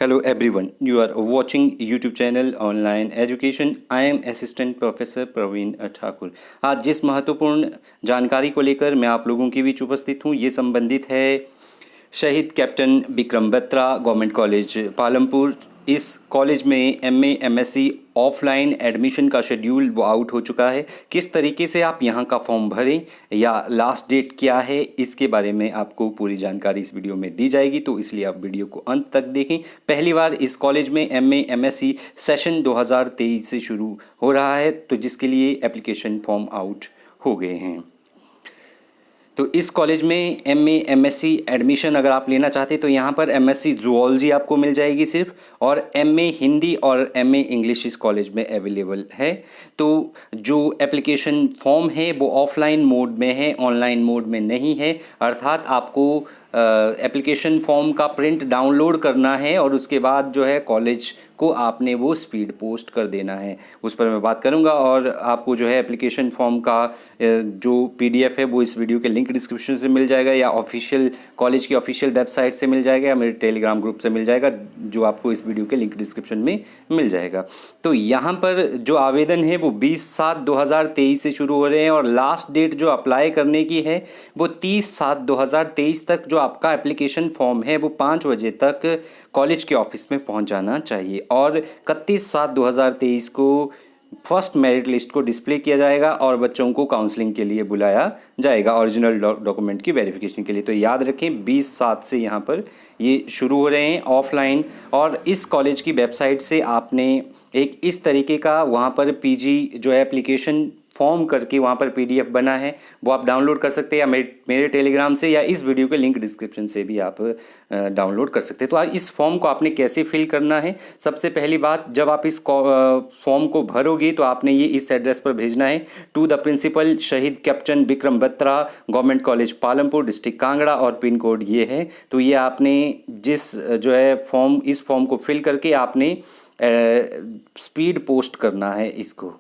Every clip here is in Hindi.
Hello everyone, you are watching YouTube channel Online Education. I am Assistant Professor Praveen Thakur. आज जिस महत्वपूर्ण जानकारी को लेकर मैं आप लोगों के बीच उपस्थित हूँ, ये संबंधित है शहीद Captain Vikram Batra Government College Palampur. इस कॉलेज में एमए एमएससी ऑफलाइन एडमिशन का शेड्यूल वो आउट हो चुका है। किस तरीके से आप यहाँ का फॉर्म भरें या लास्ट डेट क्या है, इसके बारे में आपको पूरी जानकारी इस वीडियो में दी जाएगी, तो इसलिए आप वीडियो को अंत तक देखें। पहली बार इस कॉलेज में एमए एमएससी सेशन 2023 से शुरू हो रहा है, तो जिसके लिए एप्लीकेशन फॉर्म आउट हो गए हैं। तो इस कॉलेज में एमए एमएससी एडमिशन अगर आप लेना चाहते हैं तो यहाँ पर एमएससी जूलॉजी आपको मिल जाएगी सिर्फ, और एमए हिंदी और एमए इंग्लिश इस कॉलेज में अवेलेबल है। तो जो एप्लीकेशन फॉर्म है वो ऑफलाइन मोड में है, ऑनलाइन मोड में नहीं है। अर्थात आपको एप्लीकेशन फॉर्म का प्रिंट डाउनलोड करना है और उसके बाद जो है कॉलेज को आपने वो स्पीड पोस्ट कर देना है, उस पर मैं बात करूंगा। और आपको जो है एप्लीकेशन फॉर्म का जो पीडीएफ है वो इस वीडियो के लिंक डिस्क्रिप्शन से मिल जाएगा, या ऑफिशियल कॉलेज की ऑफिशियल वेबसाइट से मिल जाएगा, या मेरे टेलीग्राम ग्रुप से मिल जाएगा, जो आपको इस वीडियो के लिंक डिस्क्रिप्शन में मिल जाएगा। तो यहाँ पर जो आवेदन है वो 20/7/2023 से शुरू हो रहे हैं, और लास्ट डेट जो अप्लाई करने की है वो 30/7/2023 तक। जो आपका एप्लीकेशन फॉर्म है वो 5 बजे तक कॉलेज के ऑफिस में पहुंच जाना चाहिए, और 31/7/2023 को फर्स्ट मेरिट लिस्ट को डिस्प्ले किया जाएगा और बच्चों को काउंसलिंग के लिए बुलाया जाएगा ओरिजिनल डॉक्यूमेंट की वेरिफिकेशन के लिए। तो याद रखें 20/7 से यहाँ पर ये शुरू हो रहे हैं ऑफलाइन। और इस कॉलेज की वेबसाइट से आपने एक इस तरीके का वहाँ पर पीजी जो है एप्लीकेशन फॉर्म करके वहाँ पर पीडीएफ बना है, वो आप डाउनलोड कर सकते हैं, या मेरे टेलीग्राम से, या इस वीडियो के लिंक डिस्क्रिप्शन से भी आप डाउनलोड कर सकते हैं। तो इस फॉर्म को आपने कैसे फिल करना है, सबसे पहली बात, जब आप इस फॉर्म को भरोगे तो आपने ये इस एड्रेस पर भेजना है, to the principal Shaheed Captain Vikram Batra Government College Palampur district Kangra, और पिन कोड ये है। तो ये आपने जिस जो है फॉर्म, इस फॉर्म को फिल करके आपने स्पीड पोस्ट करना है इसको,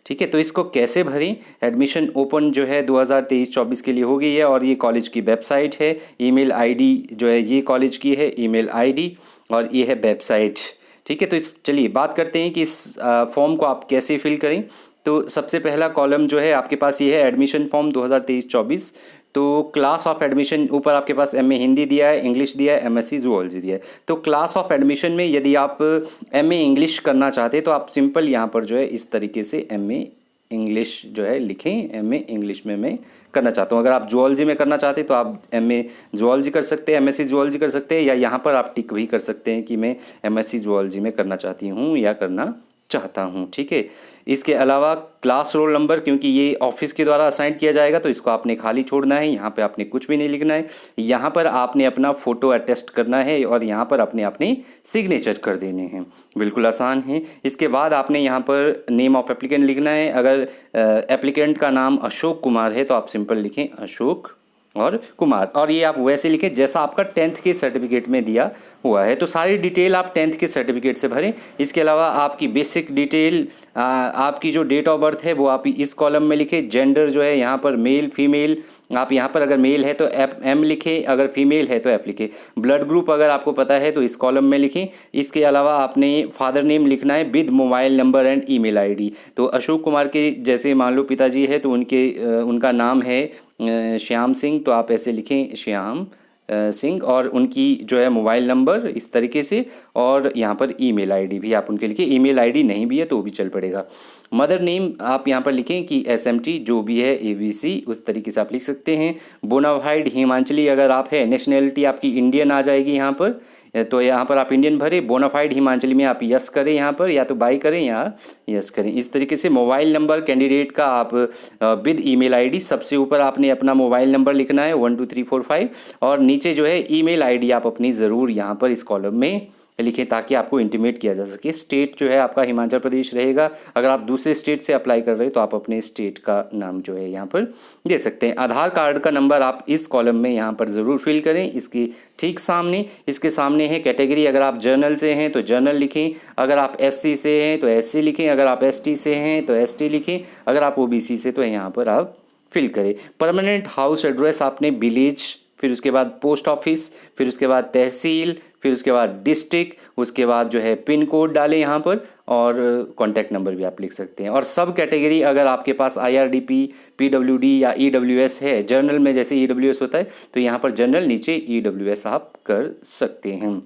ठीक है। तो इसको कैसे भरें, एडमिशन ओपन जो है 2023-24 के लिए हो गई है, और ये कॉलेज की वेबसाइट है। ईमेल आईडी जो है ये कॉलेज की है, ईमेल आईडी, और ये है वेबसाइट, ठीक है। तो चलिए बात करते हैं कि इस फॉर्म को आप कैसे फिल करें। तो सबसे पहला कॉलम जो है आपके पास ये है, एडमिशन फॉर्म 2023-24। तो क्लास ऑफ एडमिशन ऊपर आपके पास एमए हिंदी दिया है, इंग्लिश दिया है, एमएससी जूलॉजी दिया है। तो क्लास ऑफ एडमिशन में यदि आप एमए इंग्लिश करना चाहते हैं तो आप सिंपल यहाँ पर जो है इस तरीके से एमए इंग्लिश जो है लिखें, एमए इंग्लिश में मैं करना चाहता हूँ। अगर आप जूलॉजी में करना चाहते हैं तो आप एमए जूलॉजी कर सकते हैं, एमएससी जूलॉजी कर सकते हैं, या यहाँ पर आप टिक भी कर सकते हैं कि मैं एमएससी जूलॉजी में करना चाहती हूँ या करना चाहता हूँ, ठीक है। इसके अलावा क्लास रोल नंबर, क्योंकि ये ऑफिस के द्वारा असाइन किया जाएगा तो इसको आपने खाली छोड़ना है, यहाँ पे आपने कुछ भी नहीं लिखना है। यहाँ पर आपने अपना फ़ोटो अटेस्ट करना है और यहाँ पर अपने सिग्नेचर कर देने हैं, बिल्कुल आसान है। इसके बाद आपने यहाँ पर नेम ऑफ एप्लीकेंट लिखना है। अगर एप्लीकेंट का नाम अशोक कुमार है तो आप सिंपल लिखें अशोक और कुमार, और ये आप वैसे लिखें जैसा आपका 10th के सर्टिफिकेट में दिया हुआ है। तो सारी डिटेल आप 10th के सर्टिफिकेट से भरें। इसके अलावा आपकी बेसिक डिटेल, आपकी जो डेट ऑफ बर्थ है वो आप इस कॉलम में लिखें। जेंडर जो है यहाँ पर मेल फीमेल, आप यहाँ पर अगर मेल है तो एम लिखें, अगर फीमेल है तो एफ लिखें। ब्लड ग्रुप अगर आपको पता है तो इस कॉलम में लिखें। इसके अलावा आपने फादर नेम लिखना है with mobile number and email ID. तो अशोक कुमार के जैसे मान लो पिताजी है तो उनका नाम है श्याम सिंह, तो आप ऐसे लिखें श्याम सिंह, और उनकी जो है मोबाइल नंबर इस तरीके से, और यहाँ पर ईमेल आईडी भी आप उनके लिखें। ईमेल आईडी नहीं भी है तो भी चल पड़ेगा। मदर नेम आप यहाँ पर लिखें कि एसएमटी जो भी है एबीसी, उस तरीके से आप लिख सकते हैं। बोनाफाइड हिमांचली अगर आप है, नेशनैलिटी आपकी इंडियन आ जाएगी यहाँ पर, तो यहाँ पर आप इंडियन भरें। बोनाफाइड हिमांचली में आप यस करें यहाँ पर, या तो बाई करें या यस करें, इस तरीके से। मोबाइल नंबर कैंडिडेट का आप विद ईमेल आईडी, सबसे ऊपर आपने अपना मोबाइल नंबर लिखना है 12345, और नीचे जो है ईमेल आईडी आप अपनी ज़रूर यहाँ पर इस कॉलम में लिखें ताकि आपको इंटीमेट किया जा सके। स्टेट जो है आपका हिमाचल प्रदेश रहेगा। अगर आप दूसरे स्टेट से अप्लाई कर रहे हैं तो आप अपने स्टेट का नाम जो है यहाँ पर दे सकते हैं। आधार कार्ड का नंबर आप इस कॉलम में यहाँ पर ज़रूर फिल करें। इसके ठीक सामने, इसके सामने है कैटेगरी। अगर आप जर्नल से हैं तो जर्नल लिखें, अगर आप एससी से हैं तो एससी लिखें, अगर आप एसटी से हैं तो एसटी लिखें, अगर आप ओबीसी से तो यहाँ पर आप फिल करें। परमानेंट हाउस एड्रेस आपने विलेज, फिर उसके बाद पोस्ट ऑफिस, फिर उसके बाद तहसील, फिर उसके बाद डिस्ट्रिक्ट, उसके बाद जो है पिन कोड डालें यहाँ पर, और कॉन्टैक्ट नंबर भी आप लिख सकते हैं। और सब कैटेगरी अगर आपके पास IRDP, PWD या EWS है, जर्नल में जैसे EWS होता है तो यहाँ पर जर्नल, नीचे EWS आप कर सकते हैं।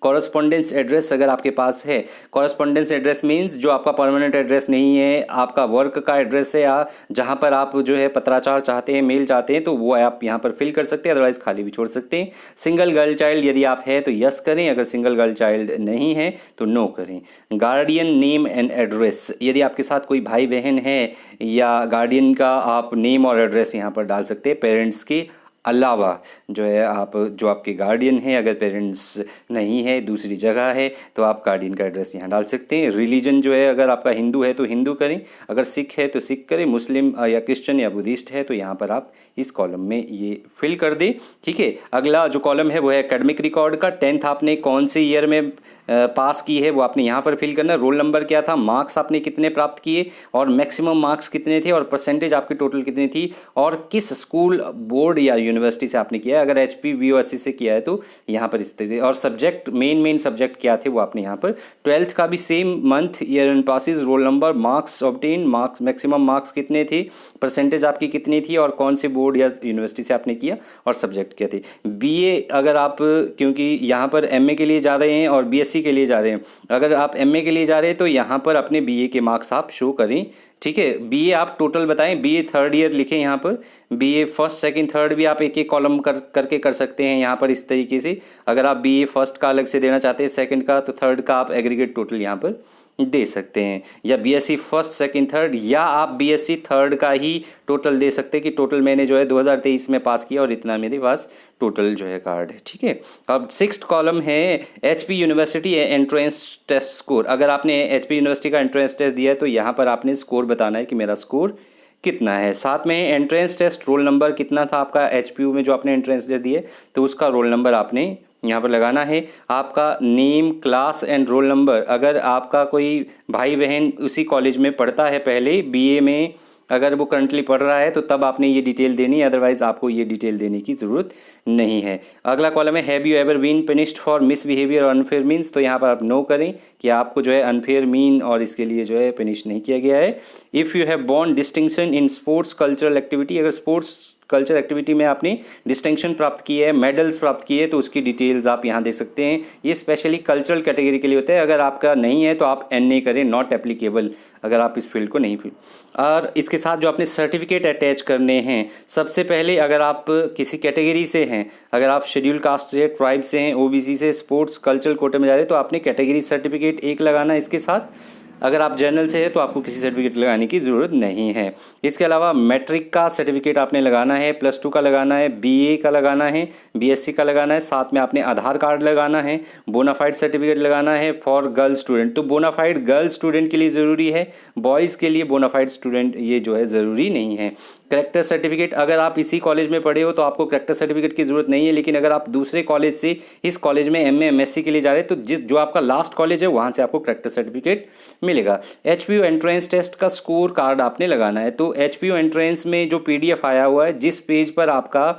कॉरस्पॉन्डेंस एड्रेस अगर आपके पास है, कॉरस्पॉन्डेंस एड्रेस मीन्स जो आपका परमानेंट एड्रेस नहीं है, आपका वर्क का एड्रेस है, या जहाँ पर आप जो है पत्राचार चाहते हैं, मेल चाहते हैं, तो वो आप यहाँ पर फिल कर सकते हैं, अदरवाइज खाली भी छोड़ सकते हैं। सिंगल गर्ल चाइल्ड यदि आप है तो यस करें, अगर सिंगल गर्ल चाइल्ड नहीं है तो नो करें। गार्डियन नेम एंड एड्रेस, यदि आपके साथ कोई भाई बहन है या गार्डियन का आप नेम और एड्रेस यहाँ पर डाल सकते हैं। पेरेंट्स के अलावा जो है आप, जो आपके गार्डियन हैं, अगर पेरेंट्स नहीं है, दूसरी जगह है, तो आप गार्डियन का एड्रेस यहाँ डाल सकते हैं। रिलीजन जो है, अगर आपका हिंदू है तो हिंदू करें, अगर सिख है तो सिख करें, मुस्लिम या क्रिश्चियन या बुद्धिस्ट है तो यहाँ पर आप इस कॉलम में ये फिल कर दें। ठीक है, अगला जो कॉलम है वो है एकेडमिक रिकॉर्ड का। 10th आपने कौन से ईयर में पास की है वो आपने यहाँ पर फिल करना। रोल नंबर क्या था, मार्क्स आपने कितने प्राप्त किए, और मैक्सिमम मार्क्स कितने थे, और परसेंटेज आपकी टोटल कितनी थी, और किस स्कूल, बोर्ड या यूनिवर्सिटी से आपने किया है। अगर HP BOSC से किया है तो यहाँ पर इस तरह, और सब्जेक्ट, मेन सब्जेक्ट क्या थे वो आपने यहाँ पर। 12th का भी same, month, year and passes, roll number, marks obtain, marks, maximum marks कितने थे, परसेंटेज आपकी कितनी थी, और कौन से बोर्ड या यूनिवर्सिटी से आपने किया, और सब्जेक्ट क्या थे। BA अगर आप, क्योंकि यहाँ पर MA के लिए जा रहे हैं और BSc के लिए जा रहे हैं, अगर आप MA के लिए जा रहे हैं तो यहाँ पर अपने BA के मार्क्स आप शो करें। ठीक है, BA आप टोटल बताएं, BA 3rd ईयर लिखें यहाँ पर, BA 1st, 2nd, 3rd भी आप एक एक कॉलम करके कर सकते हैं यहाँ पर इस तरीके से। अगर आप BA 1st का अलग से देना चाहते हैं, 2nd का, तो 3rd का आप एग्रीगेट टोटल यहाँ पर दे सकते हैं, या BSc 1st, 2nd, 3rd, या आप BSc 3rd का ही टोटल दे सकते हैं कि टोटल मैंने जो है 2023 में पास किया और इतना मेरे पास टोटल जो है कार्ड है। ठीक है, अब 6th कॉलम है HP university entrance test score. अगर आपने HP यूनिवर्सिटी का एंट्रेंस टेस्ट दिया है तो यहाँ पर आपने स्कोर बताना है कि मेरा स्कोर कितना है। साथ में एंट्रेंस टेस्ट रोल नंबर कितना था आपका HPU में जो आपने एंट्रेंस टेस्ट दिए, तो उसका रोल नंबर आपने यहाँ पर लगाना है। आपका name, class and roll number, अगर आपका कोई भाई बहन उसी कॉलेज में पढ़ता है पहले BA में, अगर वो करंटली पढ़ रहा है तो तब आपने ये डिटेल देनी है, अदरवाइज आपको ये डिटेल देने की ज़रूरत नहीं है। अगला कॉलम है have you ever been punished for misbehaviour और अनफेयर मीन्स, तो यहाँ पर आप नो करें कि आपको जो है अनफेयर मीन और इसके लिए जो है पनिश नहीं किया गया है। If you have born distinction in sports cultural activity, अगर स्पोर्ट्स कल्चर एक्टिविटी में आपने डिस्टिंक्शन प्राप्त की है, मेडल्स प्राप्त किए, तो उसकी डिटेल्स आप यहाँ दे सकते हैं। ये स्पेशली कल्चरल कैटेगरी के लिए होता है। अगर आपका नहीं है तो आप NA करें, नॉट एप्लीकेबल, अगर आप इस फील्ड को नहीं फिल। और इसके साथ जो आपने सर्टिफिकेट अटैच करने हैं, सबसे पहले अगर आप किसी कैटेगरी से हैं, अगर आप शेड्यूल कास्ट से, ट्राइब से हैं, OBC से, स्पोर्ट्स कल्चरल कोटे में जा रहे हैं, तो आपने कैटेगरी सर्टिफिकेट एक लगाना है इसके साथ। अगर आप जनरल से है तो आपको किसी सर्टिफिकेट लगाने की ज़रूरत नहीं है। इसके अलावा मैट्रिक का सर्टिफिकेट आपने लगाना है, +2 का लगाना है, BA का लगाना है, BSc का लगाना है, साथ में आपने आधार कार्ड लगाना है, बोनाफाइड सर्टिफिकेट लगाना है फॉर गर्ल स्टूडेंट। तो बोनाफाइड गर्ल स्टूडेंट के लिए ज़रूरी है, बॉयज़ के लिए बोनाफाइड स्टूडेंट ये जो है ज़रूरी नहीं है। करेक्टर सर्टिफिकेट, अगर आप इसी कॉलेज में पढ़े हो तो आपको करेक्टर सर्टिफिकेट की ज़रूरत नहीं है, लेकिन अगर आप दूसरे कॉलेज से इस कॉलेज में MA MSc के लिए जा रहे हैं तो जो आपका लास्ट कॉलेज है वहाँ से आपको करेक्टर सर्टिफिकेट मिलेगा। HPU एंट्रेंस टेस्ट का स्कोर कार्ड आपने लगाना है। तो HPU एंट्रेंस में जो PDF आया हुआ है, जिस पेज पर आपका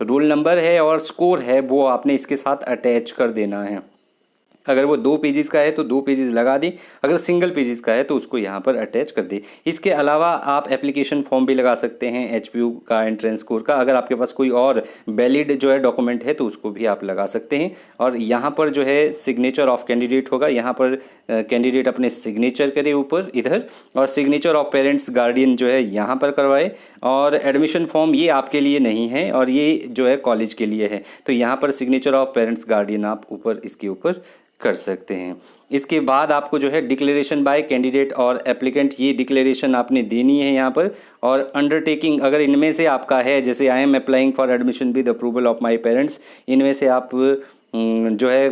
रोल नंबर है और स्कोर है, वो आपने इसके साथ अटैच कर देना है। अगर वो 2 पेजेस का है तो 2 पेजेस लगा दें, अगर सिंगल पेजेस का है तो उसको यहाँ पर अटैच कर दें। इसके अलावा आप एप्लीकेशन फॉर्म भी लगा सकते हैं HPU का एंट्रेंस स्कोर का। अगर आपके पास कोई और वैलिड जो है डॉक्यूमेंट है तो उसको भी आप लगा सकते हैं। और यहाँ पर जो है सिग्नेचर ऑफ कैंडिडेट होगा, यहाँ पर कैंडिडेट अपने सिग्नेचर करे ऊपर इधर, और सिग्नेचर ऑफ पेरेंट्स गार्डियन जो है यहाँ पर करवाए। और एडमिशन फॉर्म ये आपके लिए नहीं है और ये जो है कॉलेज के लिए है, तो यहाँ पर सिग्नेचर ऑफ पेरेंट्स गार्डियन आप ऊपर इसके ऊपर कर सकते हैं। इसके बाद आपको जो है डिक्लेरेशन बाय कैंडिडेट और एप्लीकेंट, ये डिक्लेरेशन आपने देनी है यहाँ पर। और अंडरटेकिंग, अगर इनमें से आपका है, जैसे I am applying for admission with approval of my parents, इनमें से आप जो है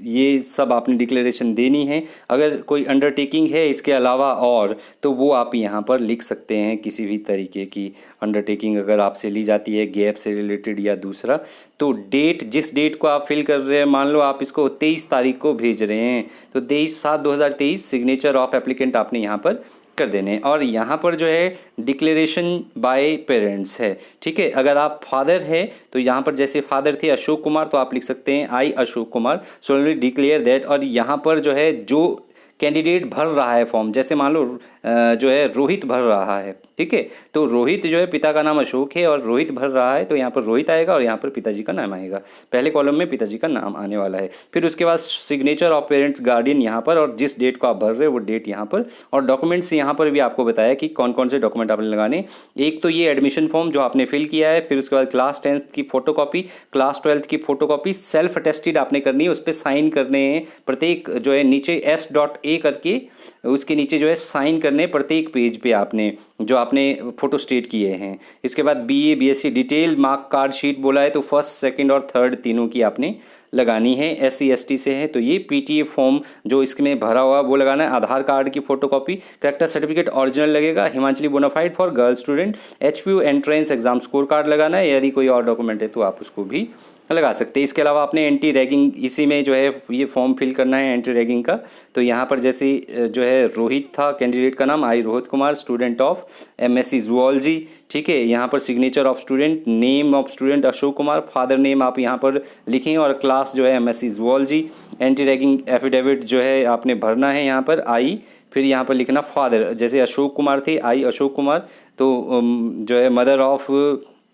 ये सब आपने डिक्लेरेशन देनी है। अगर कोई अंडरटेकिंग है इसके अलावा और, तो वो आप यहाँ पर लिख सकते हैं। किसी भी तरीके की अंडरटेकिंग अगर आपसे ली जाती है, गैप से रिलेटेड या दूसरा, तो डेट, जिस डेट को आप फिल कर रहे हैं, मान लो आप इसको 23 तारीख को भेज रहे हैं, तो 23/7/2023 सिग्नेचर ऑफ एप्लीकेंट आपने यहाँ पर कर देने हैं। और यहाँ पर जो है डिक्लेरेशन बाय पेरेंट्स है, ठीक है। अगर आप फादर है तो यहाँ पर जैसे फादर थे अशोक कुमार तो आप लिख सकते हैं आई अशोक कुमार सोलनली डिक्लेयर दैट। और यहाँ पर जो है जो कैंडिडेट भर रहा है फॉर्म, जैसे मान लो जो है रोहित भर रहा है, ठीक है, तो रोहित जो है पिता का नाम अशोक है और रोहित भर रहा है तो यहाँ पर रोहित आएगा और यहाँ पर पिताजी का नाम आएगा। पहले कॉलम में पिताजी का नाम आने वाला है। फिर उसके बाद सिग्नेचर ऑफ पेरेंट्स गार्डियन यहाँ पर, और जिस डेट को आप भर रहे हो वो डेट यहाँ पर। और डॉक्यूमेंट्स यहाँ पर भी आपको बताया कि कौन कौन से डॉक्यूमेंट आपने लगाने। एक तो ये एडमिशन फॉर्म जो आपने फिल किया है, फिर उसके बाद क्लास 10th की फोटोकॉपी, क्लास 12th की फोटोकॉपी सेल्फ अटेस्टेड आपने करनी है, उस पर साइन करने हैं प्रत्येक जो है नीचे S.A करके उसके नीचे जो है साइन करने प्रत्येक पेज पे आपने जो आपने फोटो स्टेट किए हैं। इसके बाद BA BSc detail mark card sheet बोला है तो फर्स्ट सेकंड और थर्ड तीनों की आपने लगानी है। SC ST से है तो ये PTA फॉर्म जो इसमें भरा हुआ वो लगाना है। आधार कार्ड की फोटोकॉपी, करेक्टर सर्टिफिकेट ओरिजिनल लगेगा, Himachali bonafide for girl student, HPU entrance exam score card लगाना है। यदि कोई और डॉक्यूमेंट है तो आप उसको भी लगा सकते हैं। इसके अलावा आपने एंटी रैगिंग इसी में जो है ये फॉर्म फिल करना है एंटी रैगिंग का। तो यहाँ पर जैसे जो है रोहित था कैंडिडेट का नाम, I Rohit Kumar student of MSc zoology, ठीक है। यहाँ पर signature of student, name of student Ashok Kumar, father name आप यहाँ पर लिखें और क्लास जो है MSc zoology. Anti ragging affidavit जो है आपने भरना है यहाँ पर आई, फिर यहाँ पर लिखना फादर, जैसे अशोक कुमार थे आई अशोक कुमार तो जो है मदर ऑफ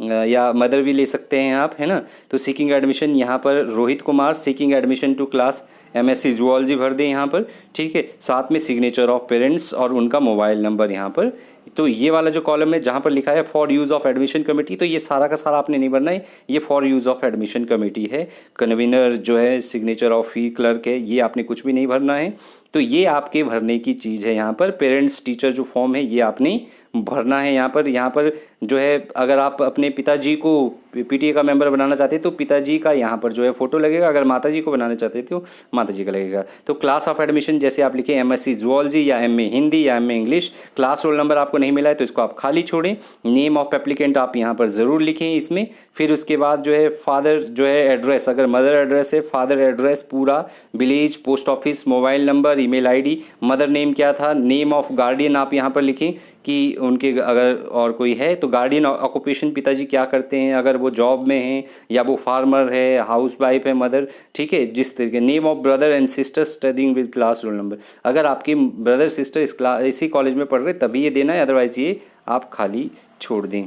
या मदर भी ले सकते हैं आप, है ना। तो सीकिंग एडमिशन यहाँ पर Rohit Kumar seeking admission to class MSc zoology भर दें यहाँ पर, ठीक है। साथ में सिग्नेचर ऑफ पेरेंट्स और उनका मोबाइल नंबर यहाँ पर। तो ये वाला जो कॉलम है जहाँ पर लिखा है for use of admission committee, तो ये सारा का सारा आपने नहीं भरना है, ये for use of admission committee है। कन्वीनर जो है सिग्नेचर ऑफ फी क्लर्क है, ये आपने कुछ भी नहीं भरना है। तो ये आपके भरने की चीज़ है यहाँ पर। पेरेंट्स टीचर जो फॉर्म है ये आपने भरना है यहाँ पर जो है अगर आप अपने पिताजी को PTA का मेंबर बनाना चाहते हैं तो पिताजी का यहाँ पर जो है फोटो लगेगा, अगर माताजी को बनाना चाहते हैं तो माताजी का लगेगा। तो क्लास ऑफ एडमिशन जैसे आप लिखें MSc जूलॉजी या MA हिंदी या MA English, class roll number आपको नहीं मिला है तो इसको आप खाली छोड़ें। नेम ऑफ एप्लीकेंट आप यहाँ पर ज़रूर लिखें इसमें। फिर उसके बाद जो है फादर जो है एड्रेस, अगर मदर एड्रेस है फादर एड्रेस पूरा, village, post office, mobile number, email ID, mother name क्या था, नेम ऑफ गार्डियन आप यहाँ पर लिखें कि उनके अगर और कोई है तो गार्डियन ऑक्यूपेशन पिताजी क्या करते हैं, अगर वो जॉब में हैं या वो फार्मर है, हाउस वाइफ है मदर, ठीक है। जिस तरीके name of brother and sister studying with class roll number, अगर आपके ब्रदर सिस्टर इसी कॉलेज में पढ़ रहे तभी ये देना है, अदरवाइज़ ये आप खाली छोड़ दें।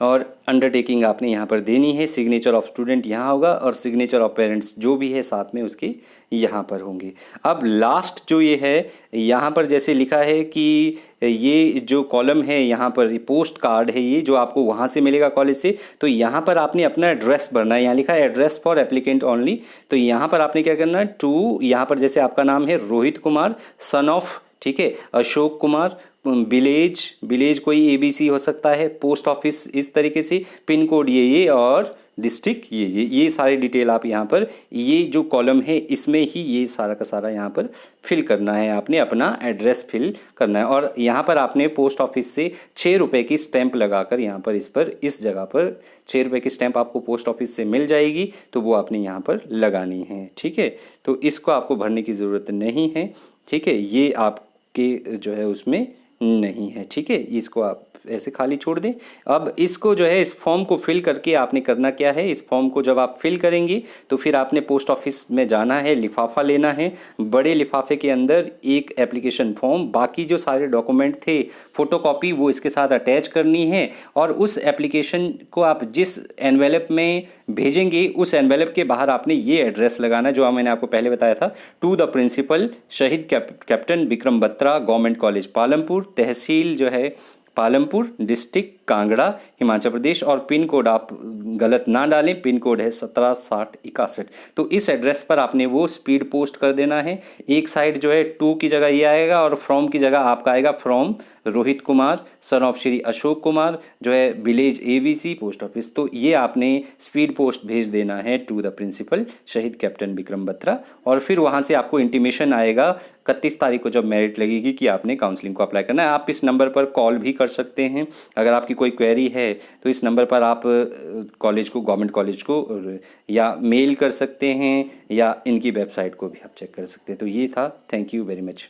और अंडरटेकिंग आपने यहाँ पर देनी है। सिग्नेचर ऑफ स्टूडेंट यहाँ होगा और सिग्नेचर ऑफ पेरेंट्स जो भी है साथ में उसके यहाँ पर होंगे। अब लास्ट जो ये है यहाँ पर जैसे लिखा है कि ये जो कॉलम है यहाँ पर पोस्ट कार्ड है ये जो आपको वहाँ से मिलेगा कॉलेज से, तो यहाँ पर आपने अपना एड्रेस भरना है। यहाँ लिखा है एड्रेस फॉर एप्लीकेंट ओनली, तो यहाँ पर आपने क्या करना है टू, यहाँ पर जैसे आपका नाम है रोहित कुमार सन ऑफ, ठीक है, अशोक कुमार, विलेज कोई ABC हो सकता है, पोस्ट ऑफिस इस तरीके से, पिन कोड ये और डिस्ट्रिक्ट ये सारी डिटेल आप यहाँ पर ये जो कॉलम है इसमें ही ये सारा का सारा यहाँ पर फिल करना है। आपने अपना एड्रेस फिल करना है और यहाँ पर आपने पोस्ट ऑफिस से 6 रुपये की स्टैंप लगाकर यहाँ पर इस जगह पर 6 रुपये की स्टैंप आपको पोस्ट ऑफिस से मिल जाएगी, तो वो आपने यहाँ पर लगानी है, ठीक है। तो इसको आपको भरने की ज़रूरत नहीं है, ठीक है, ये आपके जो है उसमें नहीं है, ठीक है, इसको आप ऐसे खाली छोड़ दें। अब इसको जो है इस फॉर्म को फिल करके आपने करना क्या है, इस फॉर्म को जब आप फिल करेंगे तो फिर आपने पोस्ट ऑफिस में जाना है, लिफाफा लेना है, बड़े लिफाफे के अंदर एक एप्लीकेशन फॉर्म, बाकी जो सारे डॉक्यूमेंट थे फोटोकॉपी वो इसके साथ अटैच करनी है और उस एप्लीकेशन को आप जिस एनवेलप में भेजेंगे उस एनवेलप के बाहर आपने ये एड्रेस लगाना जो मैंने आपको पहले बताया था, to the principal Shaheed Captain Vikram Batra Government College Palampur, tehsil जो है पालमपुर, डिस्ट्रिक्ट कांगड़ा, हिमाचल प्रदेश, और पिन कोड आप गलत ना डालें, पिन कोड है 176061। तो इस एड्रेस पर आपने वो स्पीड पोस्ट कर देना है। एक साइड जो है टू की जगह ये आएगा और फ्रॉम की जगह आपका आएगा from Rohit Kumar son of Shri Ashok Kumar जो है विलेज ABC पोस्ट ऑफिस। तो ये आपने स्पीड पोस्ट भेज देना है to the principal Shaheed Captain Vikram Batra और फिर वहाँ से आपको इंटीमेशन आएगा 31 तारीख को जब मेरिट लगेगी कि आपने काउंसलिंग को अप्लाई करना है। आप इस नंबर पर कॉल भी कर सकते हैं अगर आपकी कोई क्वेरी है तो इस नंबर पर आप कॉलेज को गवर्नमेंट कॉलेज को या मेल कर सकते हैं या इनकी वेबसाइट को भी आप चेक कर सकते हैं। तो ये था, थैंक यू वेरी मच।